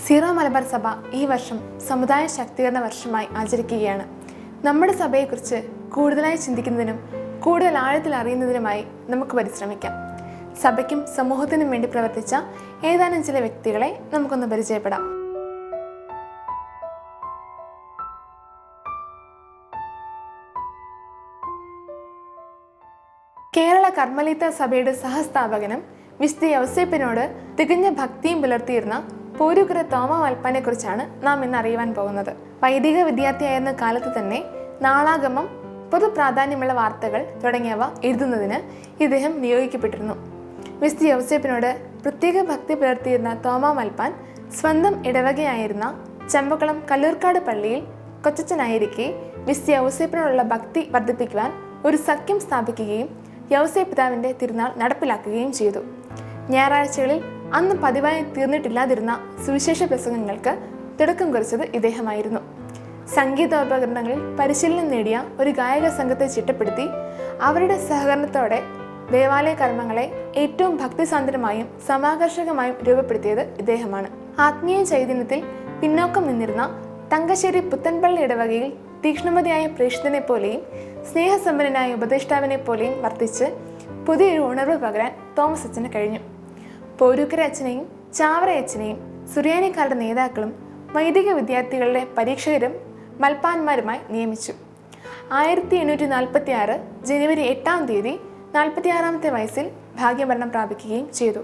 Zero Malabar സഭ ഈ വർഷം സമുദായ ശാക്തീകരണ വർഷമായി ആചരിക്കുകയാണ്. നമ്മുടെ സഭയെക്കുറിച്ച് കൂടുതലായി ചിന്തിക്കുന്നതിനും കൂടുതൽ ആഴത്തിൽ അറിയുന്നതിനുമായി നമുക്ക് പരിശ്രമിക്കാം. സഭയ്ക്കും സമൂഹത്തിനും വേണ്ടി പ്രവർത്തിച്ച ഏതാനും ചില വ്യക്തികളെ നമുക്കൊന്ന് പരിചയപ്പെടാം. കേരള കർമ്മലീത്ത സഭയുടെ സഹസ്ഥാപകനും വിശുദ്ധ യൗസേപ്പിനോട് തികഞ്ഞ ഭക്തിയും പുലർത്തിയിരുന്ന പോരൂക്കര തോമാ മൽപ്പാനെ കുറിച്ചാണ് നാം ഇന്ന് അറിയുവാൻ പോകുന്നത്. വൈദിക വിദ്യാർത്ഥിയായിരുന്ന കാലത്ത് തന്നെ നാളാഗമം, പൊതു പ്രാധാന്യമുള്ള വാർത്തകൾ തുടങ്ങിയവ എഴുതുന്നതിന് ഇദ്ദേഹം നിയോഗിക്കപ്പെട്ടിരുന്നു. വിശുദ്ധ യൗസേപ്പിനോട് പ്രത്യേക ഭക്തി പുലർത്തിയിരുന്ന തോമാ മൽപ്പാൻ സ്വന്തം ഇടവകയായിരുന്ന ചമ്പക്കുളം കല്ലൂർക്കാട് പള്ളിയിൽ കൊച്ചച്ഛനായിരിക്കെ വിശുദ്ധ യൗസേപ്പിനോടുള്ള ഭക്തി വർദ്ധിപ്പിക്കുവാൻ ഒരു സഖ്യം സ്ഥാപിക്കുകയും യൗസേപ്പ് പിതാവിൻ്റെ തിരുനാൾ നടപ്പിലാക്കുകയും ചെയ്തു. ഞായറാഴ്ചകളിൽ അന്ന് പതിവായി തീർന്നിട്ടില്ലാതിരുന്ന സുവിശേഷ പ്രസംഗങ്ങൾക്ക് തുടക്കം കുറിച്ചത് ഇദ്ദേഹമായിരുന്നു. സംഗീതോപകരണങ്ങളിൽ പരിശീലനം നേടിയ ഒരു ഗായക സംഘത്തെ ചിട്ടപ്പെടുത്തി അവരുടെ സഹകരണത്തോടെ ദേവാലയ കർമ്മങ്ങളെ ഏറ്റവും ഭക്തിസാന്ദ്രമായും സമാകർഷകമായും രൂപപ്പെടുത്തിയത് ഇദ്ദേഹമാണ്. ആത്മീയ ചൈതന്യത്തിൽ പിന്നോക്കം നിന്നിരുന്ന തങ്കശ്ശേരി പുത്തൻപള്ളി ഇടവകയിൽ തീക്ഷ്ണമതിയായ പ്രേക്ഷിതനെ പോലെയും സ്നേഹസമ്പന്നനായ ഉപദേഷ്ടാവിനെ പോലെയും വർത്തിച്ച് പുതിയൊരു ഉണർവ് പകരാൻ തോമസ് അച്ഛന് കഴിഞ്ഞു. പോരൂക്കര അച്ഛനെയും ചാവറ അച്ഛനെയും സുറിയാനിക്കാരുടെ നേതാക്കളും വൈദിക വിദ്യാർത്ഥികളുടെ പരീക്ഷകരും മൽപ്പാന്മാരുമായി നിയമിച്ചു. 1846 ജനുവരി 8 തീയതി 46-ാമത്തെ വയസ്സിൽ ഭാഗ്യമരണം പ്രാപിക്കുകയും ചെയ്തു.